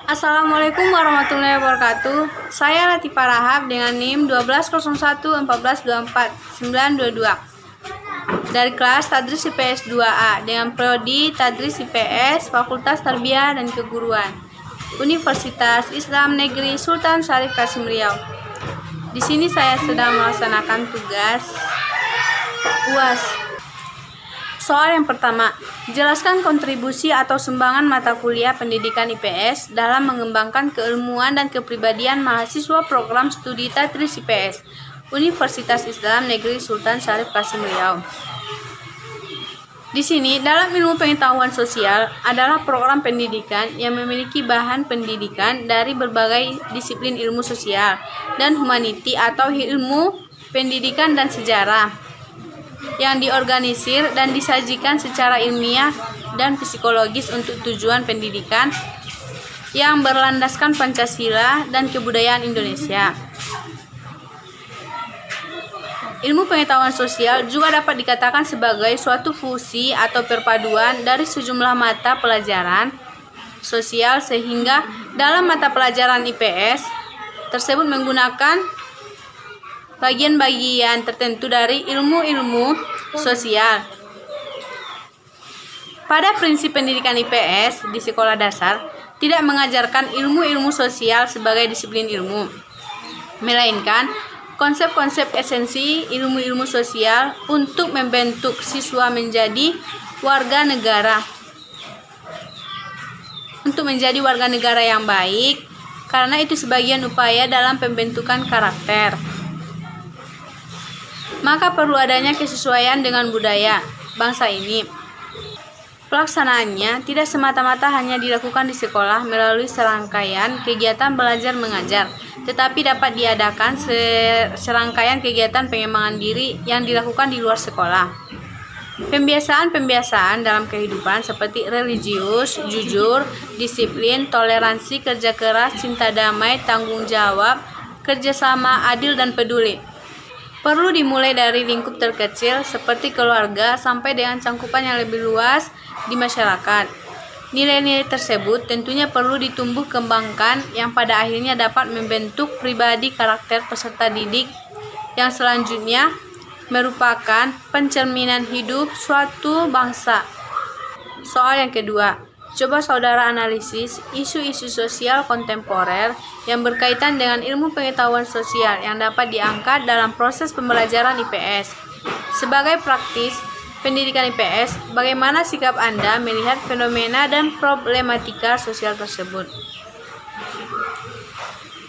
Assalamualaikum warahmatullahi wabarakatuh. Saya Latifah Rahab dengan NIM 12114249922 dari kelas Tadris IPS 2A dengan prodi Tadris IPS Fakultas Tarbiyah dan Keguruan Universitas Islam Negeri Sultan Syarif Kasim Riau. Di sini saya sedang melaksanakan tugas UAS. Soal yang pertama, jelaskan kontribusi atau sumbangan mata kuliah pendidikan IPS dalam mengembangkan keilmuan dan kepribadian mahasiswa program studi Tadris IPS Universitas Islam Negeri Sultan Syarif Kasim Riau. Di sini, dalam ilmu pengetahuan sosial adalah program pendidikan yang memiliki bahan pendidikan dari berbagai disiplin ilmu sosial dan humaniti atau ilmu pendidikan dan sejarah yang diorganisir dan disajikan secara ilmiah dan psikologis untuk tujuan pendidikan yang berlandaskan Pancasila dan kebudayaan Indonesia. Ilmu pengetahuan sosial juga dapat dikatakan sebagai suatu fusi atau perpaduan dari sejumlah mata pelajaran sosial sehingga dalam mata pelajaran IPS tersebut menggunakan bagian-bagian tertentu dari ilmu-ilmu sosial. Pada prinsip pendidikan IPS di sekolah dasar tidak mengajarkan ilmu-ilmu sosial sebagai disiplin ilmu, melainkan konsep-konsep esensi ilmu-ilmu sosial untuk membentuk siswa menjadi warga negara. Untuk menjadi warga negara yang baik, karena itu sebagian upaya dalam pembentukan karakter. Maka perlu adanya kesesuaian dengan budaya bangsa ini. Pelaksanaannya tidak semata-mata hanya dilakukan di sekolah melalui serangkaian kegiatan belajar mengajar, tetapi dapat diadakan serangkaian kegiatan pengembangan diri yang dilakukan di luar sekolah. Pembiasaan-pembiasaan dalam kehidupan seperti religius, jujur, disiplin, toleransi, kerja keras, cinta damai, tanggung jawab, kerjasama, adil, dan peduli perlu dimulai dari lingkup terkecil seperti keluarga sampai dengan cangkupan yang lebih luas di masyarakat. Nilai-nilai tersebut tentunya perlu ditumbuh kembangkan yang pada akhirnya dapat membentuk pribadi karakter peserta didik yang selanjutnya merupakan pencerminan hidup suatu bangsa. Soal yang kedua, coba saudara analisis isu-isu sosial kontemporer yang berkaitan dengan ilmu pengetahuan sosial yang dapat diangkat dalam proses pembelajaran IPS. Sebagai praktis pendidikan IPS, bagaimana sikap Anda melihat fenomena dan problematika sosial tersebut?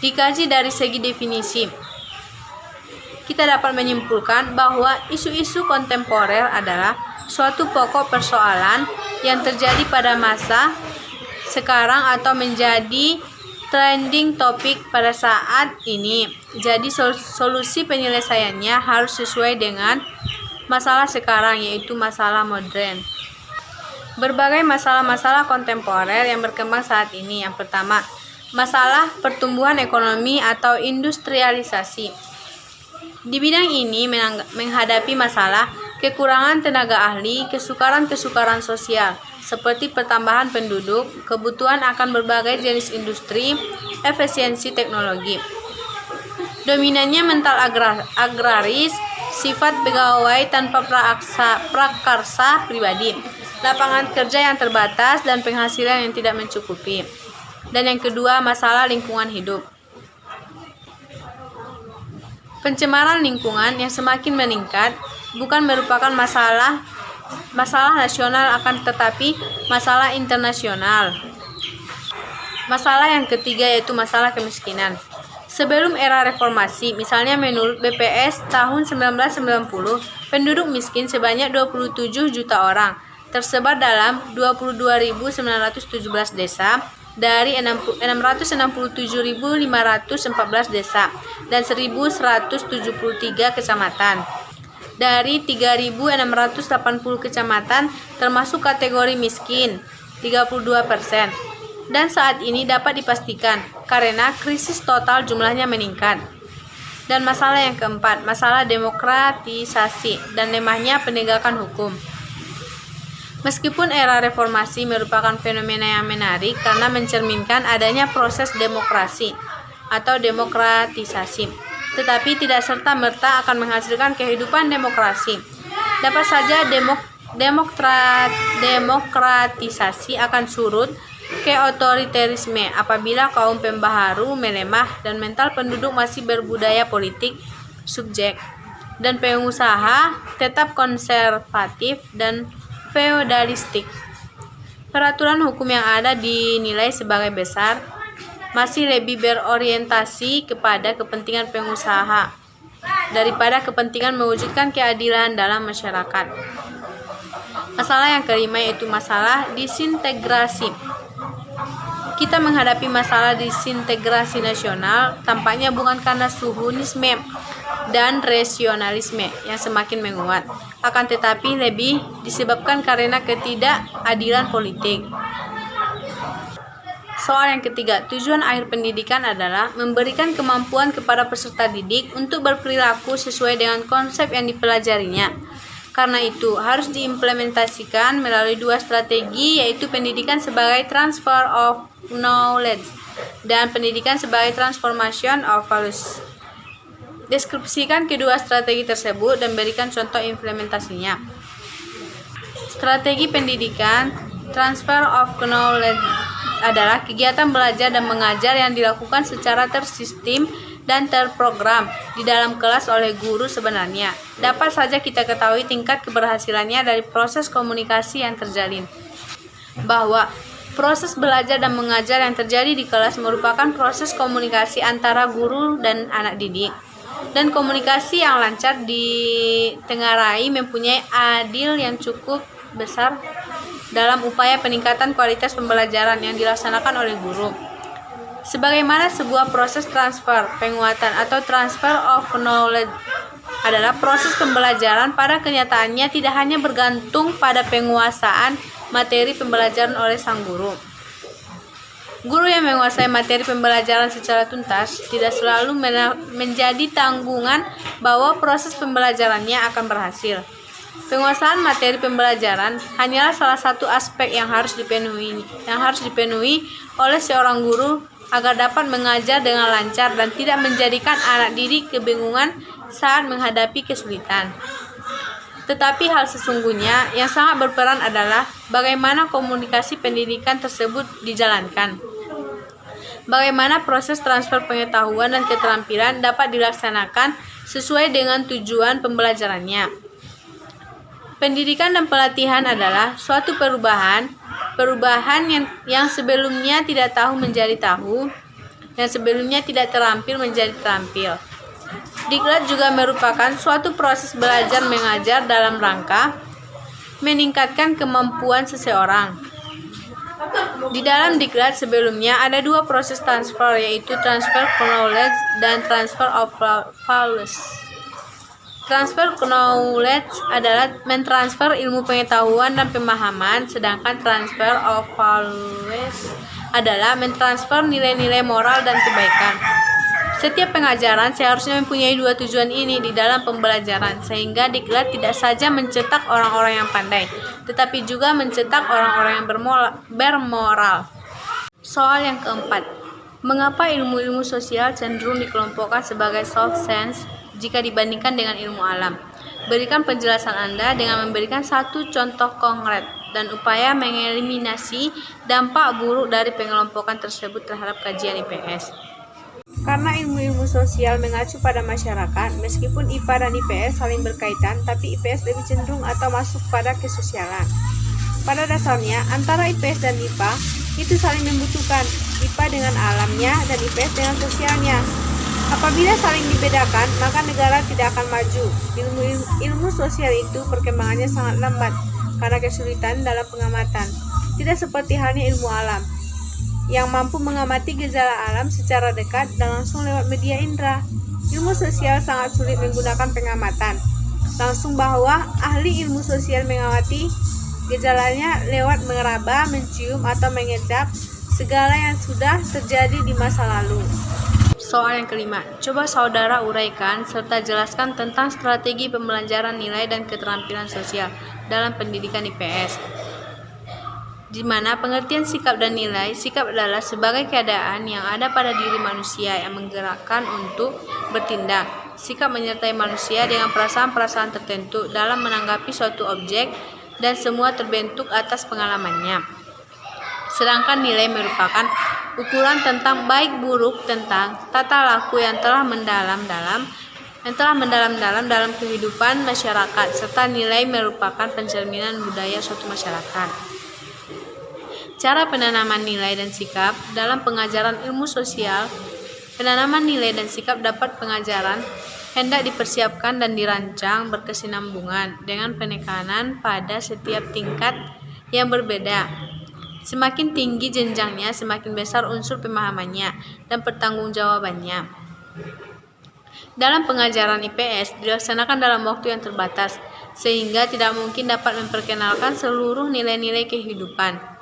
Dikaji dari segi definisi, kita dapat menyimpulkan bahwa isu-isu kontemporer adalah suatu pokok persoalan yang terjadi pada masa sekarang atau menjadi trending topik pada saat ini. Jadi solusi penyelesaiannya harus sesuai dengan masalah sekarang, yaitu masalah modern. Berbagai masalah-masalah kontemporer yang berkembang saat ini. Yang pertama, masalah pertumbuhan ekonomi atau industrialisasi. Di bidang ini menghadapi masalah kekurangan tenaga ahli, kesukaran-kesukaran sosial, seperti pertambahan penduduk, kebutuhan akan berbagai jenis industri, efisiensi teknologi. Dominannya mental agraris, sifat pegawai tanpa prakarsa pribadi, lapangan kerja yang terbatas, dan penghasilan yang tidak mencukupi. Dan yang kedua, masalah lingkungan hidup. Pencemaran lingkungan yang semakin meningkat bukan merupakan masalah nasional akan tetapi masalah internasional. Masalah yang ketiga yaitu masalah kemiskinan. Sebelum era reformasi, misalnya menurut BPS tahun 1990, penduduk miskin sebanyak 27 juta orang, tersebar dalam 22.917 desa dari 667.514 desa dan 1.173 kecamatan. Dari 3.680 kecamatan termasuk kategori miskin 32%, dan saat ini dapat dipastikan karena krisis total jumlahnya meningkat. Dan masalah yang keempat, masalah demokratisasi dan lemahnya penegakan hukum. Meskipun era reformasi merupakan fenomena yang menarik karena mencerminkan adanya proses demokrasi atau demokratisasi, tetapi tidak serta-merta akan menghasilkan kehidupan demokrasi. Dapat saja demokratisasi akan surut ke otoriterisme apabila kaum pembaharu melemah dan mental penduduk masih berbudaya politik subjek, dan pengusaha tetap konservatif dan feodalistik. Peraturan hukum yang ada dinilai sebagai besar masih lebih berorientasi kepada kepentingan pengusaha daripada kepentingan mewujudkan keadilan dalam masyarakat. Masalah yang kelima yaitu masalah disintegrasi. Kita menghadapi masalah disintegrasi nasional tampaknya bukan karena suhunisme dan rasionalisme yang semakin menguat, akan tetapi lebih disebabkan karena ketidakadilan politik. Soal yang ketiga, tujuan akhir pendidikan adalah memberikan kemampuan kepada peserta didik untuk berperilaku sesuai dengan konsep yang dipelajarinya. Karena itu, harus diimplementasikan melalui dua strategi, yaitu pendidikan sebagai transfer of knowledge dan pendidikan sebagai transformation of values. Deskripsikan kedua strategi tersebut dan berikan contoh implementasinya. Strategi pendidikan transfer of knowledge adalah kegiatan belajar dan mengajar yang dilakukan secara tersistem dan terprogram di dalam kelas oleh guru sebenarnya. Dapat saja kita ketahui tingkat keberhasilannya dari proses komunikasi yang terjalin. Bahwa proses belajar dan mengajar yang terjadi di kelas merupakan proses komunikasi antara guru dan anak didik. Dan komunikasi yang lancar ditengarai mempunyai adil yang cukup besar dalam upaya peningkatan kualitas pembelajaran yang dilaksanakan oleh guru. Sebagaimana sebuah proses transfer, penguatan atau transfer of knowledge adalah proses pembelajaran pada kenyataannya tidak hanya bergantung pada penguasaan materi pembelajaran oleh sang guru. Guru yang menguasai materi pembelajaran secara tuntas tidak selalu menjadi tanggungan bahwa proses pembelajarannya akan berhasil. Penguasaan materi pembelajaran hanyalah salah satu aspek yang harus dipenuhi oleh seorang guru agar dapat mengajar dengan lancar dan tidak menjadikan anak didik kebingungan saat menghadapi kesulitan. Tetapi hal sesungguhnya yang sangat berperan adalah bagaimana komunikasi pendidikan tersebut dijalankan. Bagaimana proses transfer pengetahuan dan keterampilan dapat dilaksanakan sesuai dengan tujuan pembelajarannya. Pendidikan dan pelatihan adalah suatu perubahan yang sebelumnya tidak tahu menjadi tahu, yang sebelumnya tidak terampil menjadi terampil. Diklat juga merupakan suatu proses belajar mengajar dalam rangka meningkatkan kemampuan seseorang. Di dalam diklat sebelumnya ada dua proses transfer, yaitu transfer knowledge dan transfer of values. Transfer knowledge adalah mentransfer ilmu pengetahuan dan pemahaman, sedangkan transfer of values adalah mentransfer nilai-nilai moral dan kebaikan. Setiap pengajaran seharusnya mempunyai dua tujuan ini di dalam pembelajaran, sehingga diklat tidak saja mencetak orang-orang yang pandai, tetapi juga mencetak orang-orang yang bermoral. Soal yang keempat, mengapa ilmu-ilmu sosial cenderung dikelompokkan sebagai soft science jika dibandingkan dengan ilmu alam? Berikan penjelasan Anda dengan memberikan satu contoh konkret dan upaya mengeliminasi dampak buruk dari pengelompokan tersebut terhadap kajian IPS. Karena ilmu-ilmu sosial mengacu pada masyarakat, meskipun IPA dan IPS saling berkaitan, tapi IPS lebih cenderung atau masuk pada kesosialan. Pada dasarnya, antara IPS dan IPA itu saling membutuhkan, IPA dengan alamnya dan IPS dengan sosialnya. Apabila saling dibedakan, maka negara tidak akan maju. Ilmu sosial itu perkembangannya sangat lambat karena kesulitan dalam pengamatan. Tidak seperti halnya ilmu alam, yang mampu mengamati gejala alam secara dekat dan langsung lewat media indera. Ilmu sosial sangat sulit menggunakan pengamatan langsung, bahwa ahli ilmu sosial mengamati gejalanya lewat meraba, mencium, atau mengecap segala yang sudah terjadi di masa lalu. Soal yang kelima, coba saudara uraikan serta jelaskan tentang strategi pembelajaran nilai dan keterampilan sosial dalam pendidikan IPS. di mana pengertian sikap dan nilai. Sikap adalah sebagai keadaan yang ada pada diri manusia yang menggerakkan untuk bertindak. Sikap menyertai manusia dengan perasaan-perasaan tertentu dalam menanggapi suatu objek dan semua terbentuk atas pengalamannya. Sedangkan nilai merupakan ukuran tentang baik buruk, tentang tata laku yang telah mendalam-dalam dalam kehidupan masyarakat, serta nilai merupakan pencerminan budaya suatu masyarakat. Cara penanaman nilai dan sikap dalam pengajaran ilmu sosial. Penanaman nilai dan sikap dapat pengajaran hendak dipersiapkan dan dirancang berkesinambungan dengan penekanan pada setiap tingkat yang berbeda. Semakin tinggi jenjangnya, semakin besar unsur pemahamannya dan pertanggungjawabannya. Dalam pengajaran IPS dilaksanakan dalam waktu yang terbatas, sehingga tidak mungkin dapat memperkenalkan seluruh nilai-nilai kehidupan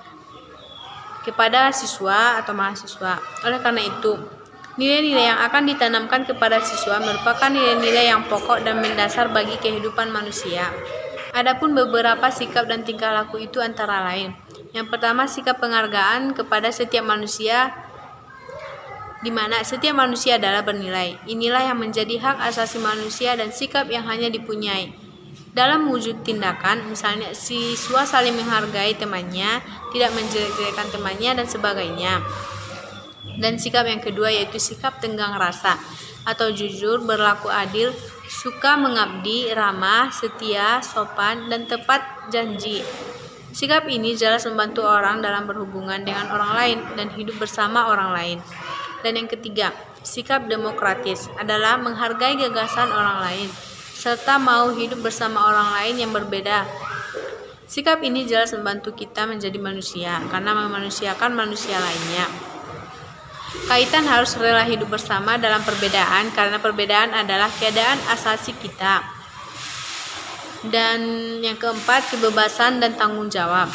kepada siswa atau mahasiswa. Oleh karena itu, nilai-nilai yang akan ditanamkan kepada siswa merupakan nilai-nilai yang pokok dan mendasar bagi kehidupan manusia. Adapun beberapa sikap dan tingkah laku itu antara lain. Yang pertama, sikap penghargaan kepada setiap manusia, di mana setiap manusia adalah bernilai. Inilah yang menjadi hak asasi manusia dan sikap yang hanya dipunyai. Dalam wujud tindakan, misalnya siswa saling menghargai temannya, tidak menjelek-jelekan temannya, dan sebagainya. Dan sikap yang kedua yaitu sikap tenggang rasa atau jujur, berlaku adil, suka mengabdi, ramah, setia, sopan, dan tepat janji. Sikap ini jelas membantu orang dalam berhubungan dengan orang lain dan hidup bersama orang lain. Dan yang ketiga, sikap demokratis adalah menghargai gagasan orang lain serta mau hidup bersama orang lain yang berbeda. Sikap ini jelas membantu kita menjadi manusia karena memanusiakan manusia lainnya. Kaitan harus rela hidup bersama dalam perbedaan karena perbedaan adalah keadaan asasi kita. Dan yang keempat, kebebasan dan tanggung jawab.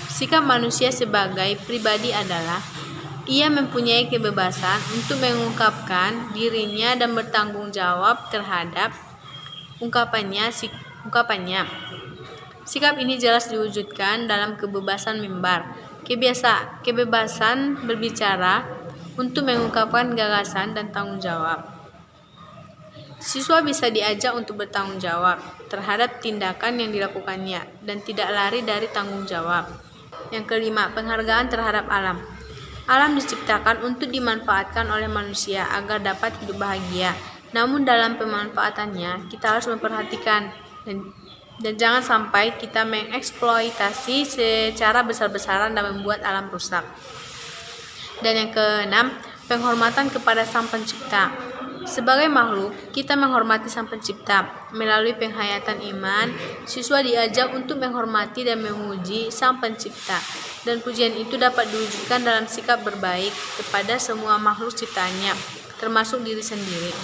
Sikap manusia sebagai pribadi adalah ia mempunyai kebebasan untuk mengungkapkan dirinya dan bertanggung jawab terhadap ungkapannya. Sikap ini jelas diwujudkan dalam kebebasan mimbar, kebebasan berbicara untuk mengungkapkan gagasan dan tanggung jawab. Siswa bisa diajak untuk bertanggung jawab terhadap tindakan yang dilakukannya dan tidak lari dari tanggung jawab. Yang kelima, penghargaan terhadap alam. Alam diciptakan untuk dimanfaatkan oleh manusia agar dapat hidup bahagia. Namun dalam pemanfaatannya kita harus memperhatikan dan jangan sampai kita mengeksploitasi secara besar-besaran dan membuat alam rusak. Dan yang keenam, penghormatan kepada Sang Pencipta. Sebagai makhluk, kita menghormati Sang Pencipta. Melalui penghayatan iman, siswa diajak untuk menghormati dan memuji Sang Pencipta. Dan pujian itu dapat diwujudkan dalam sikap berbaik kepada semua makhluk ciptaannya, termasuk diri sendiri.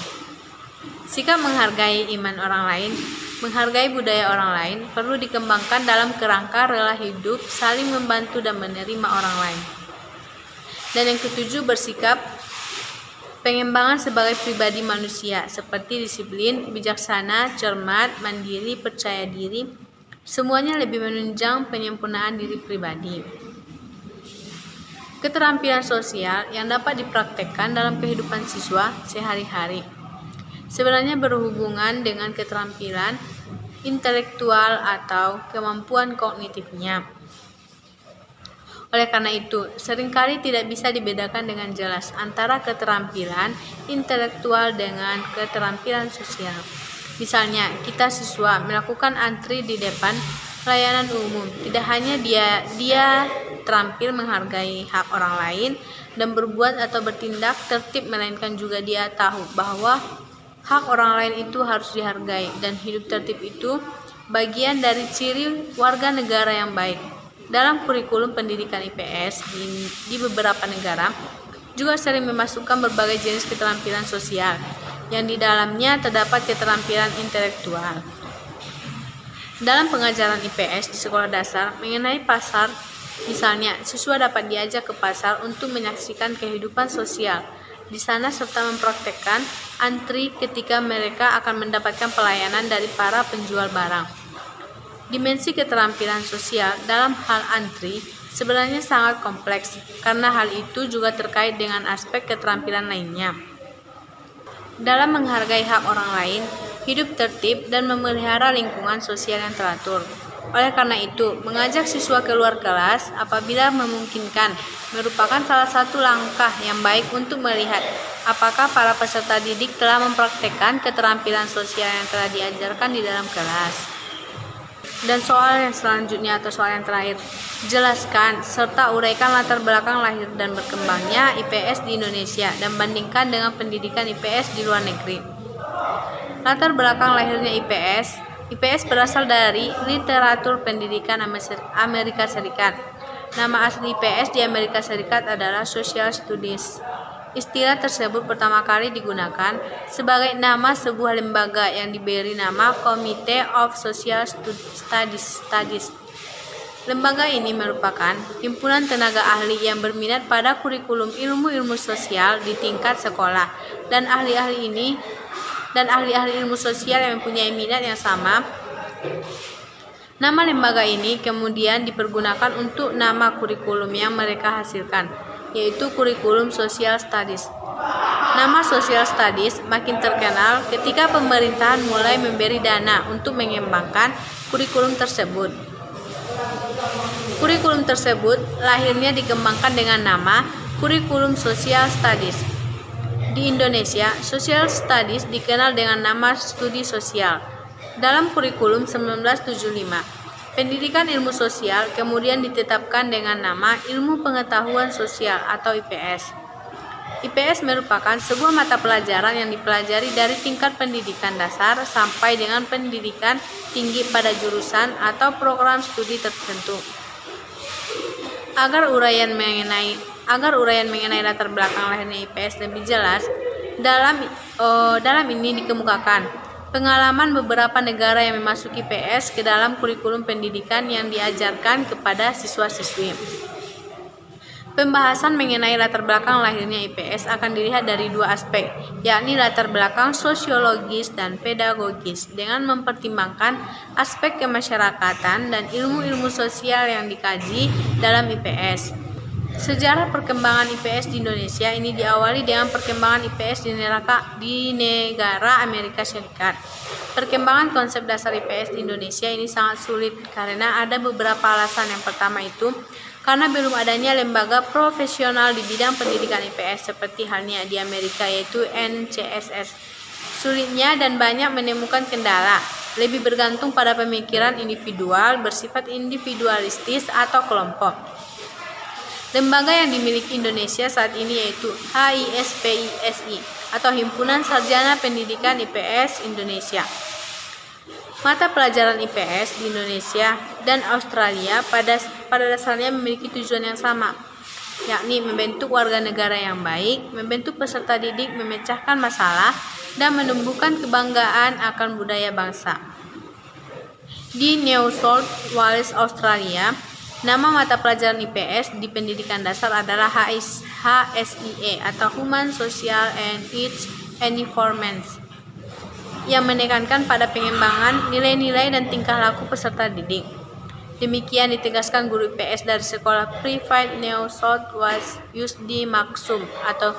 Sikap menghargai iman orang lain, menghargai budaya orang lain, perlu dikembangkan dalam kerangka rela hidup, saling membantu dan menerima orang lain. Dan yang ketujuh, bersikap pengembangan sebagai pribadi manusia seperti disiplin, bijaksana, cermat, mandiri, percaya diri, semuanya lebih menunjang penyempurnaan diri pribadi. Keterampilan sosial yang dapat dipraktekkan dalam kehidupan siswa sehari-hari sebenarnya berhubungan dengan keterampilan intelektual atau kemampuan kognitifnya. Oleh karena itu, seringkali tidak bisa dibedakan dengan jelas antara keterampilan intelektual dengan keterampilan sosial. Misalnya, kita siswa melakukan antri di depan layanan umum. Tidak hanya dia terampil menghargai hak orang lain dan berbuat atau bertindak tertib, melainkan juga dia tahu bahwa hak orang lain itu harus dihargai dan hidup tertib itu bagian dari ciri warga negara yang baik. Dalam kurikulum pendidikan IPS di beberapa negara juga sering memasukkan berbagai jenis keterampilan sosial yang di dalamnya terdapat keterampilan intelektual. Dalam pengajaran IPS di sekolah dasar mengenai pasar, misalnya siswa dapat diajak ke pasar untuk menyaksikan kehidupan sosial di sana serta mempraktekkan antri ketika mereka akan mendapatkan pelayanan dari para penjual barang. Dimensi keterampilan sosial dalam hal antri sebenarnya sangat kompleks, karena hal itu juga terkait dengan aspek keterampilan lainnya. Dalam menghargai hak orang lain, hidup tertib, dan memelihara lingkungan sosial yang teratur. Oleh karena itu, mengajak siswa keluar kelas apabila memungkinkan merupakan salah satu langkah yang baik untuk melihat apakah para peserta didik telah mempraktekkan keterampilan sosial yang telah diajarkan di dalam kelas. Dan soal yang selanjutnya atau soal yang terakhir, jelaskan serta uraikan latar belakang lahir dan berkembangnya IPS di Indonesia dan bandingkan dengan pendidikan IPS di luar negeri. Latar belakang lahirnya IPS berasal dari literatur pendidikan Amerika Serikat. Nama asli IPS di Amerika Serikat adalah Social Studies. Istilah tersebut pertama kali digunakan sebagai nama sebuah lembaga yang diberi nama Committee of Social Studies. Lembaga ini merupakan himpunan tenaga ahli yang berminat pada kurikulum ilmu-ilmu sosial di tingkat sekolah dan ahli-ahli ilmu sosial yang mempunyai minat yang sama. Nama lembaga ini kemudian dipergunakan untuk nama kurikulum yang mereka hasilkan, yaitu kurikulum Social Studies. Nama Social Studies makin terkenal ketika pemerintahan mulai memberi dana untuk mengembangkan kurikulum tersebut. Kurikulum tersebut lahirnya dikembangkan dengan nama Kurikulum Social Studies. Di Indonesia, Social Studies dikenal dengan nama studi sosial. Dalam kurikulum 1975, pendidikan ilmu sosial kemudian ditetapkan dengan nama Ilmu Pengetahuan Sosial atau IPS. IPS merupakan sebuah mata pelajaran yang dipelajari dari tingkat pendidikan dasar sampai dengan pendidikan tinggi pada jurusan atau program studi tertentu. Agar uraian mengenai latar belakang lahirnya IPS lebih jelas, dalam ini dikemukakan pengalaman beberapa negara yang memasuki IPS ke dalam kurikulum pendidikan yang diajarkan kepada siswa-siswi. Pembahasan mengenai latar belakang lahirnya IPS akan dilihat dari dua aspek, yakni latar belakang sosiologis dan pedagogis, dengan mempertimbangkan aspek kemasyarakatan dan ilmu-ilmu sosial yang dikaji dalam IPS. Sejarah perkembangan IPS di Indonesia ini diawali dengan perkembangan IPS di negara Amerika Serikat. Perkembangan konsep dasar IPS di Indonesia ini sangat sulit karena ada beberapa alasan. Yang pertama itu karena belum adanya lembaga profesional di bidang pendidikan IPS seperti halnya di Amerika, yaitu NCSS. Sulitnya dan banyak menemukan kendala, lebih bergantung pada pemikiran individual, bersifat individualistis atau kelompok. Lembaga yang dimiliki Indonesia saat ini yaitu HISPISI atau Himpunan Sarjana Pendidikan IPS Indonesia. Mata pelajaran IPS di Indonesia dan Australia pada dasarnya memiliki tujuan yang sama, yakni membentuk warga negara yang baik, membentuk peserta didik, memecahkan masalah, dan menumbuhkan kebanggaan akan budaya bangsa. Di New South Wales, Australia, nama mata pelajaran IPS di pendidikan dasar adalah HSIE atau Human, Social, and Its Environment, yang menekankan pada pengembangan nilai-nilai dan tingkah laku peserta didik. Demikian ditegaskan guru IPS dari sekolah Private New South Wales Yusdi Maksum atau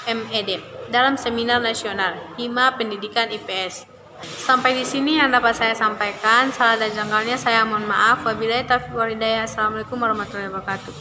MED dalam seminar nasional Hima Pendidikan IPS. Sampai di sini yang dapat saya sampaikan. Salah dan janggalnya saya mohon maaf. Wabillahi taufiq wal hidayah. Assalamualaikum warahmatullahi wabarakatuh.